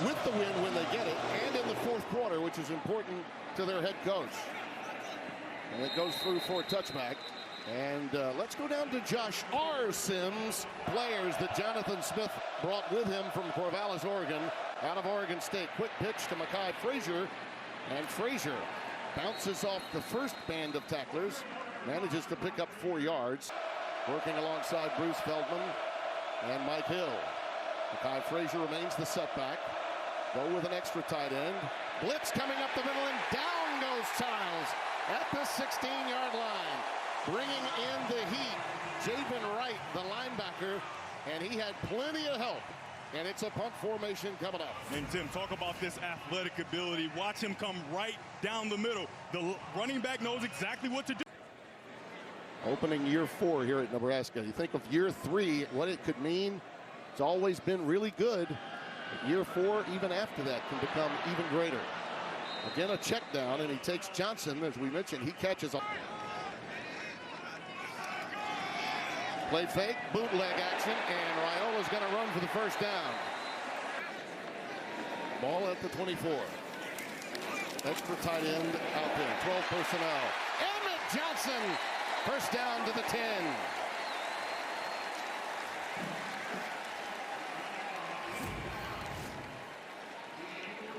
with the win when they get it, and in the fourth quarter, which is important to their head coach. And it goes through for a touchback. And let's go down to Josh R. Sims, players that Jonathan Smith brought with him from Corvallis, Oregon, out of Oregon State. Quick pitch to Makhi Frazier, and Frazier bounces off the first band of tacklers, manages to pick up 4 yards, working alongside Bruce Feldman and Mike Hill. Makhi Frazier remains the setback. Go with an extra tight end. Blitz coming up the middle, and down goes Chiles at the 16-yard line. Bringing in the heat, Javin Wright, the linebacker, and he had plenty of help. And it's a punt formation coming up. And Tim, talk about this athletic ability. Watch him come right down the middle. The running back knows exactly what to do. Opening year 4 here at Nebraska. You think of year 3, what it could mean. It's always been really good. But year 4, even after that, can become even greater. Again, a check down, and he takes Johnson. As we mentioned, he catches a play fake, bootleg action, and Raiola's going to run for the first down. Ball at the 24. Extra tight end out there, 12 personnel. Emmett Johnson, first down to the 10.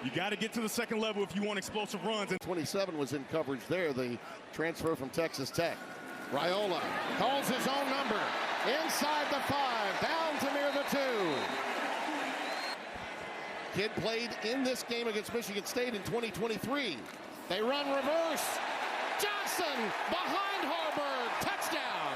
You got to get to the second level if you want explosive runs. And 27 was in coverage there, the transfer from Texas Tech. Raiola calls his own number. Inside the 5, down to near the 2. Kid played in this game against Michigan State in 2023. They run reverse. Johnson behind Harburg. Touchdown.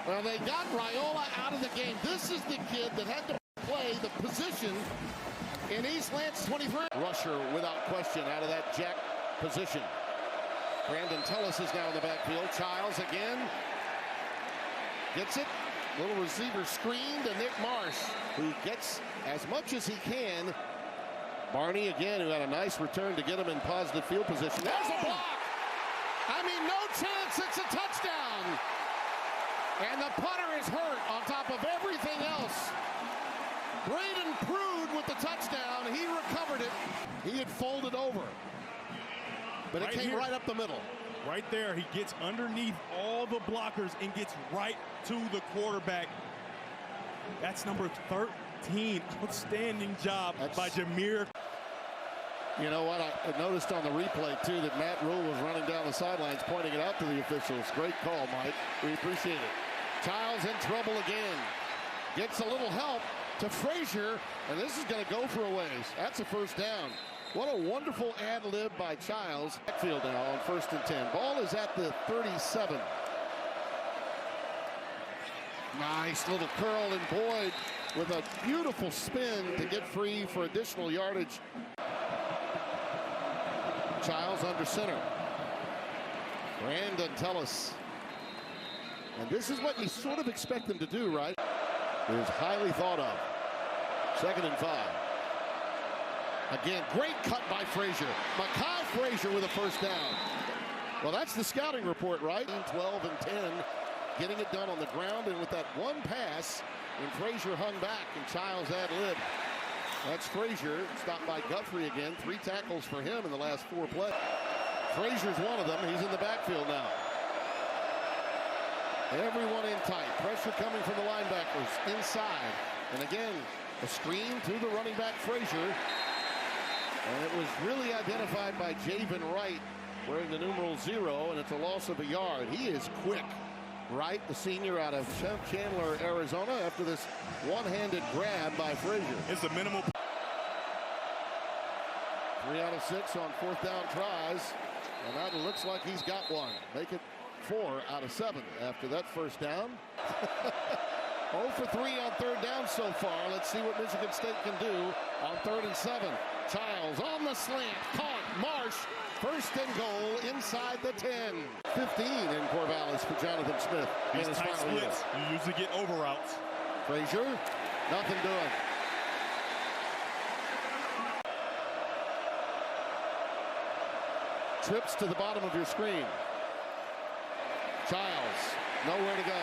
Well, they got Raiola out of the game. This is the kid that had to play the position in East Lance 23. Rusher, without question, out of that jack position. Brandon Tullis is now in the backfield. Chiles again. Gets it. Little receiver screened, and Nick Marsh, who gets as much as he can. Barney again, who had a nice return to get him in positive field position. There's a block. I mean, no chance. It's a touchdown. And the punter is hurt on top of everything else. Braden Prude with the touchdown. He recovered it. He had folded over. But it came right up the middle. Right there, he gets underneath all the blockers and gets right to the quarterback. That's number 13. Outstanding job by Jameer. You know what? I noticed on the replay, too, that Matt Rule was running down the sidelines, pointing it out to the officials. Great call, Mike. We appreciate it. Chiles in trouble again. Gets a little help to Frazier, and this is going to go for a ways. That's a first down. What a wonderful ad-lib by Chiles. Backfield now on 1st and 10. Ball is at the 37. Nice little curl, and Boyd with a beautiful spin to get free for additional yardage. Chiles under center. Brandon Tullis. And this is what you sort of expect them to do, right? It is highly thought of. 2nd and 5. Again, great cut by Frazier. Makhi Frazier with a first down. Well, that's the scouting report, right? 12 and 10, getting it done on the ground, and with that one pass, and Frazier hung back, and Chiles ad-lib. That's Frazier, stopped by Guthrie again. 3 tackles for him in the last 4 plays. Frazier's one of them. He's in the backfield now. Everyone in tight. Pressure coming from the linebackers inside. And again, a screen to the running back, Frazier. And it was really identified by Javin Wright wearing the numeral 0, and it's a loss of a yard. He is quick. Wright, the senior out of Chandler, Arizona, after this one-handed grab by Frazier. It's a minimal. 3 out of 6 on 4th down tries. And that looks like he's got one. Make it 4 out of 7 after that first down. 0 for 3 on 3rd down so far. Let's see what Michigan State can do on 3rd and 7. Chiles on the slant, caught. Marsh, 1st and goal inside the 10. 15 in Corvallis for Jonathan Smith. These tight splits, you usually get over routes. Frazier, nothing doing. Trips to the bottom of your screen. Chiles, nowhere to go.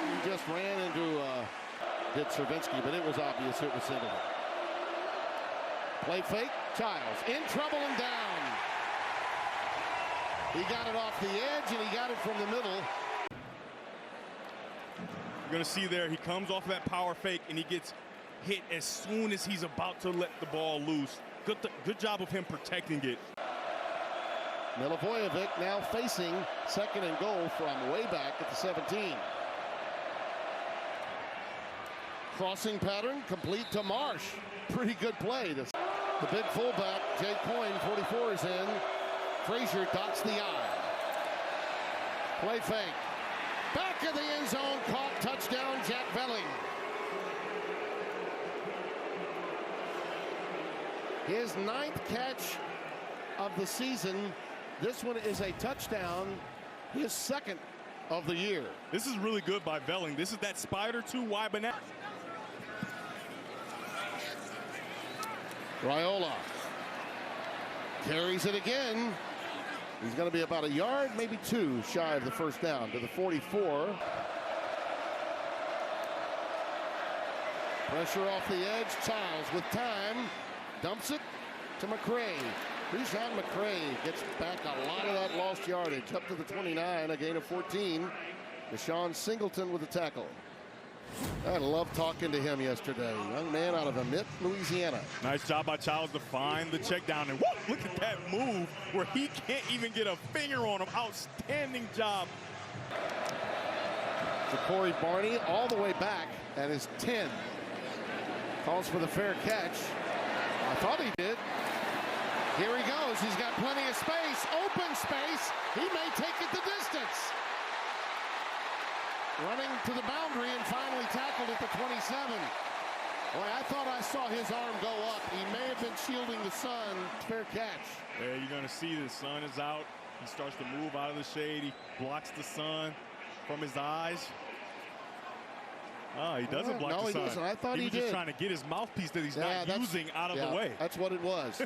He just ran into did Servinsky, but it was obvious it was Singleton. Play fake, Chiles in trouble and down. He got it off the edge and he got it from the middle. You're going to see there, he comes off that power fake and he gets hit as soon as he's about to let the ball loose. Good job of him protecting it. Milivojevic now facing second and goal from way back at the 17. Crossing pattern complete to Marsh. Pretty good play. The big fullback, Jay Coyne, 44 is in. Frazier dots the I. Play fake. Back of the end zone, caught, touchdown, Jack Velling. His 9th catch of the season. This one is a touchdown, his 2nd of the year. This is really good by Velling. This is that spider 2 wide banana. Raiola carries it again. He's going to be about a yard, maybe 2 shy of the first down to the 44. Pressure off the edge. Chiles with time. Dumps it to McCray. Chrishon McCray gets back a lot of that lost yardage. Up to the 29, a gain of 14. Deshaun Singleton with the tackle. I love talking to him yesterday. Young man out of Emmett, Louisiana. Nice job by Chiles to find the check down. And whoop, look at that move where he can't even get a finger on him. Outstanding job. Jacory Barney all the way back at his 10. Calls for the fair catch. I thought he did. Here he goes. He's got plenty of space. Open space. He may take it the distance. Running to the boundary and finally tackled at the 27. Boy, I thought I saw his arm go up. He may have been shielding the sun. Fair catch. Yeah, you're going to see the sun is out. He starts to move out of the shade. He blocks the sun from his eyes. Oh, he doesn't block the sun. No, he doesn't. I thought he was did. Just trying to get his mouthpiece that he's not using out of the way. That's what it was.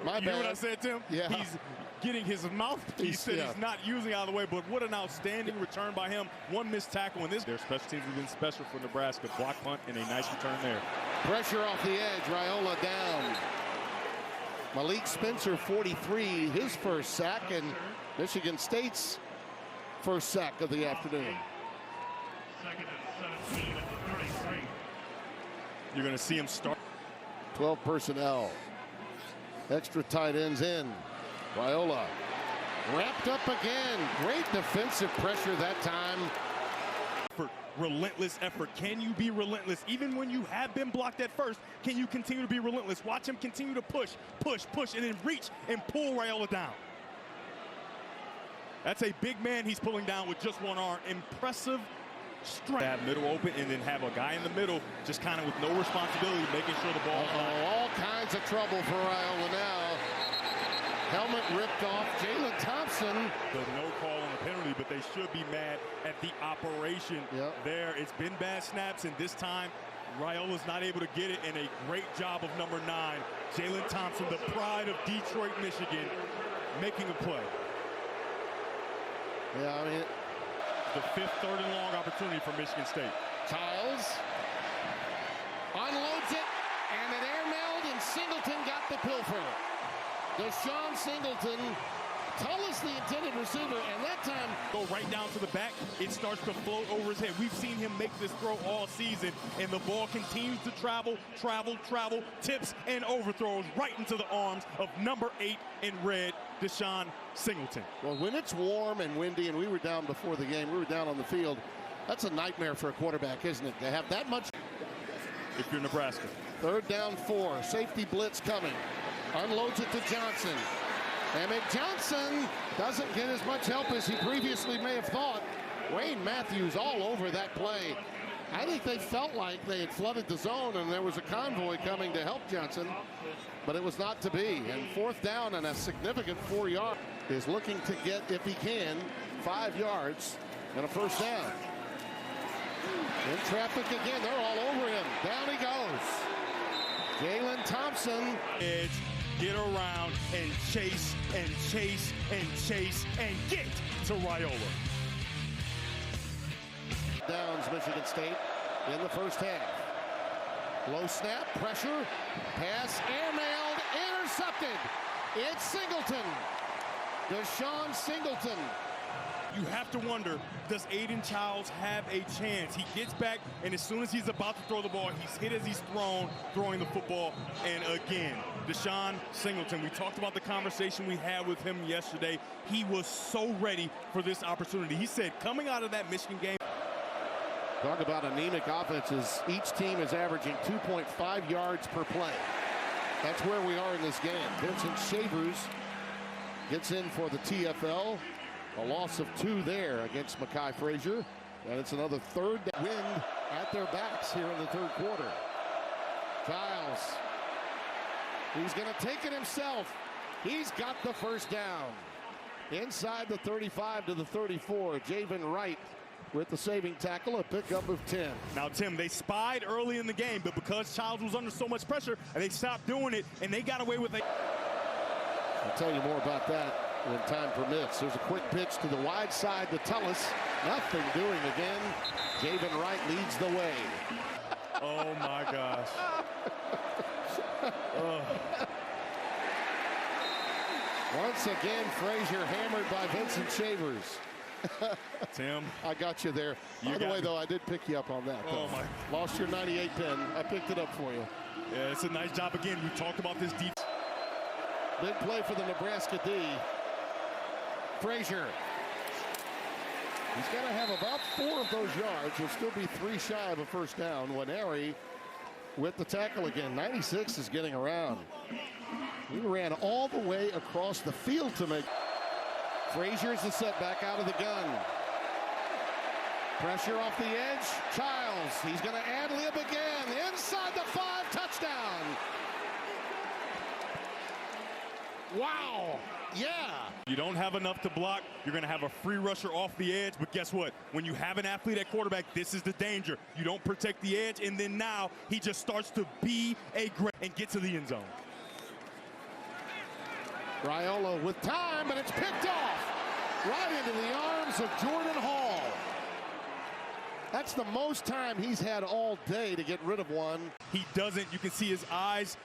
My bad. You know what I said, Tim? Yeah. He's getting his mouthpiece that he's not using out of the way, but what an outstanding return by him. One missed tackle in this. Their special teams have been special for Nebraska. Block punt and a nice return there. Pressure off the edge. Raiola down. Malik Spencer, 43, his first sack, and Michigan State's first sack of the afternoon. You're going to see him start. 12 personnel. Extra tight ends in. Raiola wrapped up again. Great defensive pressure that time. Relentless effort. Can you be relentless? Even when you have been blocked at first, can you continue to be relentless? Watch him continue to push, and then reach and pull Raiola down. That's a big man he's pulling down with just one arm. Impressive strength. Have middle open and then have a guy in the middle just kind of with no responsibility, making sure the ball. All kinds of trouble for Raiola now. Helmet ripped off. Jalen Thompson. There's no call on the penalty, but they should be mad at the operation there. It's been bad snaps, and this time Raiola's not able to get it, and a great job of number 9, Jalen Thompson, the pride of Detroit, Michigan, making a play. Yeah, I mean, the 5th third and long opportunity for Michigan State. Chiles unloads it, and it airmailed, and Singleton got the pilfer. Deshaun Singleton, Tullis the intended receiver, and that time go right down to the back. It starts to float over his head. We've seen him make this throw all season, and the ball continues to travel, tips and overthrows right into the arms of number 8 in red, Deshaun Singleton. Well, when it's warm and windy, and we were down before the game, we were down on the field, that's a nightmare for a quarterback, isn't it? To have that much. If you're Nebraska. 3rd down 4, safety blitz coming. Unloads it to Johnson. Emmett Johnson doesn't get as much help as he previously may have thought. Wayne Matthews all over that play. I think they felt like they had flooded the zone and there was a convoy coming to help Johnson, but it was not to be. And 4th down and a significant 4 yard is looking to get, if he can, 5 yards and a first down. In traffic again, they're all over him. Down he goes. Jalen Thompson. Edge, get around and chase and chase and chase and get to Raiola. Downs, Michigan State in the first half. Low snap, pressure, pass, airmailed, intercepted. It's Singleton. Deshaun Singleton. You have to wonder, does Aidan Chiles have a chance? He gets back, and as soon as he's about to throw the ball, he's hit as he's throwing the football. And again, Deshaun Singleton, we talked about the conversation we had with him yesterday. He was so ready for this opportunity. He said, coming out of that Michigan game. Talk about anemic offenses. Each team is averaging 2.5 yards per play. That's where we are in this game. Vincent Shavers gets in for the TFL. A loss of 2 there against Makhi Frazier. And it's another third wind at their backs here in the third quarter. Chiles. He's going to take it himself. He's got the first down. Inside the 35 to the 34. Javin Wright with the saving tackle, a pickup of 10. Now, Tim, they spied early in the game, but because Chiles was under so much pressure, they stopped doing it, and they got away with it. I'll tell you more about that when time permits. There's a quick pitch to the wide side to Tullis. Nothing doing again. Javin Wright leads the way. Oh, my gosh. Once again, Frazier hammered by Vincent Shavers. Tim, I got you there. By the way, though, I did pick you up on that. Oh, my. Lost your 98 pin. I picked it up for you. Yeah, it's a nice job again. We talked about this deep. Big play for the Nebraska D. Frazier. He's going to have about 4 of those yards. He'll still be 3 shy of a first down. Waneri with the tackle again. 96 is getting around. He ran all the way across the field to make. Frazier's the setback out of the gun. Pressure off the edge. Chiles. He's going to ad-lib again. Inside the 5. Touchdown. Wow. Yeah. You don't have enough to block. You're going to have a free rusher off the edge. But guess what? When you have an athlete at quarterback, this is the danger. You don't protect the edge, and then now he just starts to be a great and get to the end zone. Raiola with time, and it's picked off right into the arms of Jordan Hall. That's the most time he's had all day to get rid of one. He doesn't. You can see his eyes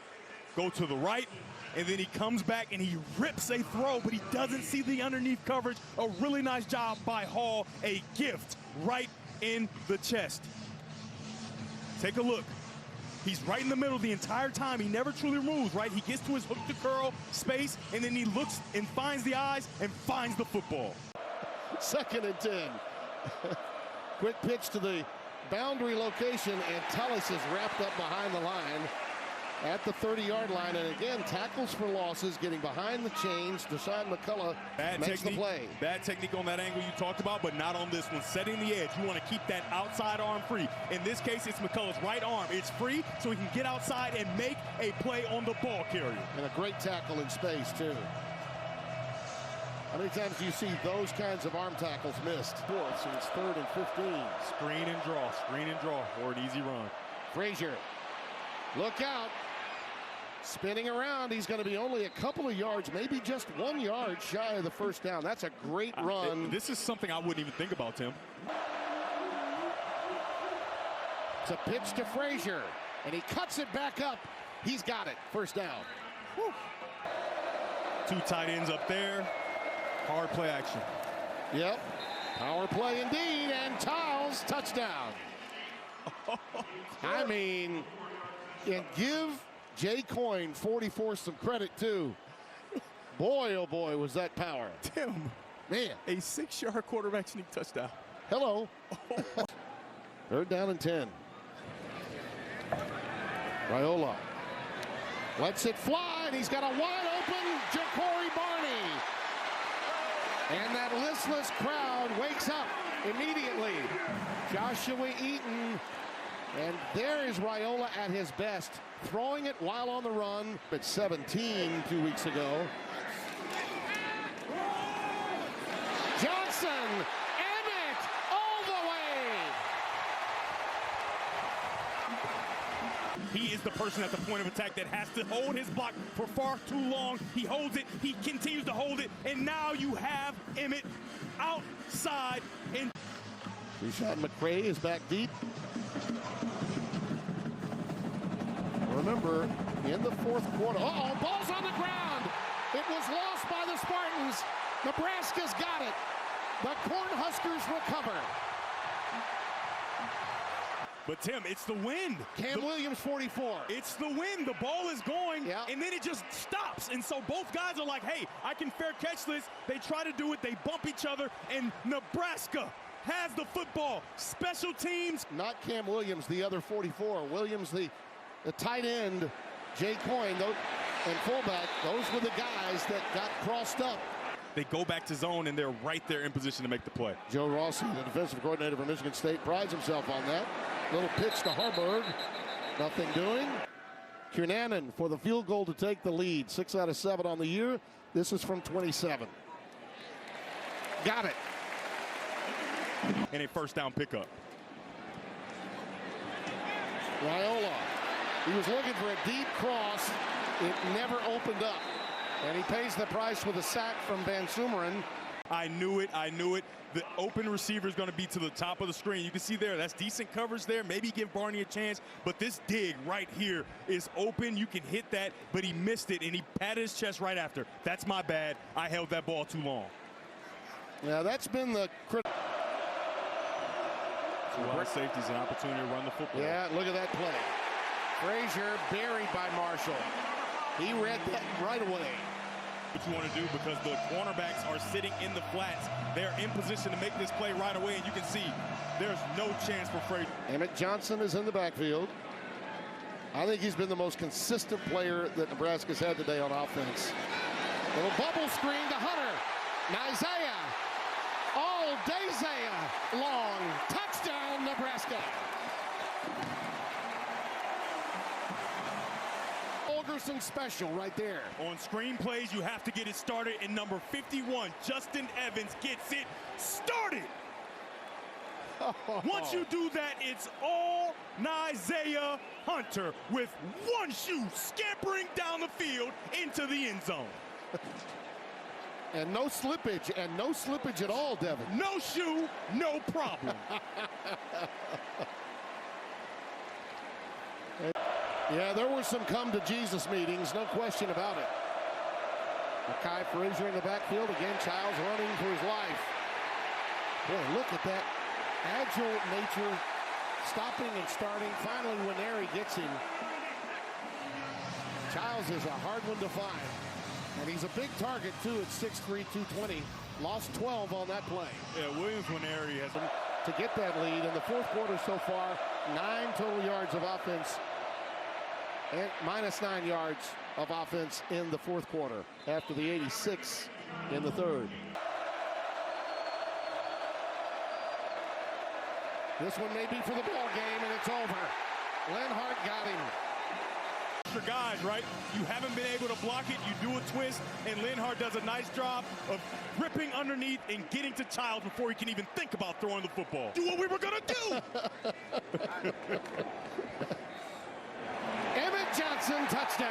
go to the right, and then he comes back and he rips a throw, but he doesn't see the underneath coverage. A really nice job by Hall. A gift right in the chest. Take a look. He's right in the middle the entire time. He never truly moves, right? He gets to his hook to curl space, and then he looks and finds the eyes and finds the football. 2nd and 10. Quick pitch to the boundary location, and Tullis is wrapped up behind the line at the 30-yard line. And again, tackles for losses, getting behind the chains. Deshaun McCullough makes the play. Bad technique on that angle you talked about, but not on this one. Setting the edge. You want to keep that outside arm free. In this case, it's McCullough's right arm. It's free, so he can get outside and make a play on the ball carrier. And a great tackle in space, too. How many times do you see those kinds of arm tackles missed? 4th, so it's 3rd and 15. Screen and draw, or an easy run. Frazier, look out. Spinning around, he's going to be only a couple of yards, maybe just 1 yard shy of the first down. That's a great run. This is something I wouldn't even think about, Tim. It's a pitch to Frazier, and he cuts it back up. He's got it. First down. Whew. 2 tight ends up there. Hard play action. Yep. Power play indeed, and Chiles, touchdown. I mean, and give Jay Coyne 44 some credit too. Boy, oh boy, was that power. Tim, man, a 6-yard quarterback sneak touchdown. Hello. 3rd down and 10. Raiola lets it fly, and he's got a wide open Jacory Barney. And that listless crowd wakes up immediately. Joshua Eaton, and there is Raiola at his best, throwing it while on the run. At 17 2 weeks ago. Johnson, Emmett, all the way. He is the person at the point of attack that has to hold his block for far too long. He holds it, he continues to hold it, and now you have Emmett outside. Chrishon McCray is back deep. Remember, in the fourth quarter, ball's on the ground. It was lost by the Spartans. Nebraska's got it. The Cornhuskers recover. But Tim, it's the wind. Williams 44. It's the wind. The ball is going, yeah, and then it just stops. And so both guys are like, hey, I can fair catch this. They try to do it. They bump each other, and Nebraska has the football. Special teams. Not Cam Williams, the other 44. Williams, the tight end, Jacory, and fullback. Those were the guys that got crossed up. They go back to zone, and they're right there in position to make the play. Joe Rossi, the defensive coordinator for Michigan State, prides himself on that. Little pitch to Harburg. Nothing doing. Cunanan for the field goal to take the lead. 6 out of 7 on the year. This is from 27. Got it. And a first down pickup. Raiola. He was looking for a deep cross. It never opened up. And he pays the price with a sack from Van Sumeren. I knew it. The open receiver is going to be to the top of the screen. You can see there, that's decent coverage there. Maybe give Barney a chance, but this dig right here is open. You can hit that, but he missed it, and he patted his chest right after. That's my bad. I held that ball too long. Yeah, that's been the critical. So safety's an opportunity to run the football. Yeah, look at that play. Frazier buried by Marshall. He read that right away. What you want to do, because the cornerbacks are sitting in the flats. They're in position to make this play right away, and you can see there's no chance for Frazier. Emmett Johnson is in the backfield. I think he's been the most consistent player that Nebraska's had today on offense. Little bubble screen to Hunter. Isaiah. All day Zaya. Long. Touchdown, Nebraska. Olgerson special right there. On screen plays, you have to get it started, and number 51, Justin Evans, gets it started. Once you do that, it's all Isaiah Hunter with one shoe scampering down the field into the end zone. And no slippage at all, Devin. No shoe, no problem. Yeah, there were some come-to-Jesus meetings, no question about it. Makhi Frazier in the backfield. Again, Chiles running for his life. Boy, look at that agile nature, stopping and starting. Finally, when Airy gets him. Chiles is a hard one to find. And he's a big target, too, at 6'3", 220. Lost 12 on that play. Yeah, Williams-Nwaneri has to get that lead. In the fourth quarter so far, 9 total yards of offense. And minus 9 yards of offense in the fourth quarter after the 86 in the third. This one may be for the ball game, and it's over. Lenhart got him. Guys, right? You haven't been able to block it. You do a twist, and Lenhart does a nice job of ripping underneath and getting to Chiles before he can even think about throwing the football. Do what we were going to do. Emmett Johnson, touchdown.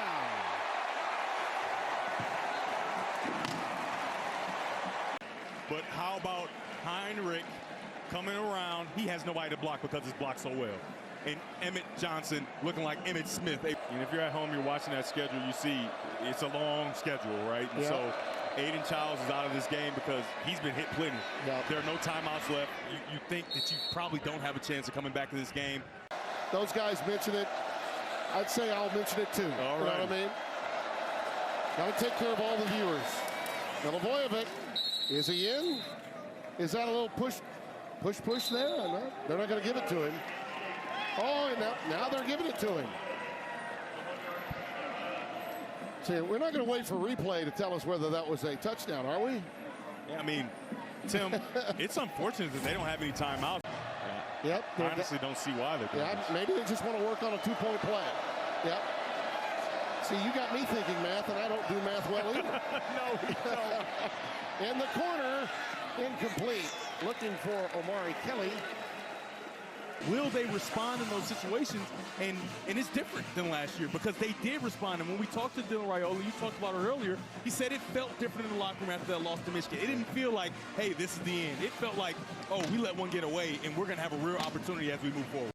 But how about Heinrich coming around? He has nobody to block because it's blocked so well. And Emmett Johnson looking like Emmitt Smith. And if you're at home, you're watching that schedule, you see it's a long schedule, right? And so Aidan Chiles is out of this game because he's been hit plenty. Yep. There are no timeouts left. You think that you probably don't have a chance of coming back to this game. Those guys mention it. I'd say I'll mention it too. All right. You know what I mean? Got to take care of all the viewers. Milivojevic, is he in? Is that a little push there? No, they're not going to give it to him. Oh, now they're giving it to him. See, we're not going to wait for replay to tell us whether that was a touchdown, are we? Yeah, I mean, Tim, it's unfortunate that they don't have any timeouts. Yep. I honestly don't see why they're doing this. Maybe they just want to work on a two-point play. Yep. See, you got me thinking math, and I don't do math well either. No, we don't. In the corner, incomplete. Looking for Omari Kelly. will they respond in those situations? And it's different than last year because they did respond. And when we talked to Dylan Raiola, you talked about it earlier, he said it felt different in the locker room after that loss to Michigan. It didn't feel like, hey, this is the end. It felt like, oh, we let one get away, and we're going to have a real opportunity as we move forward.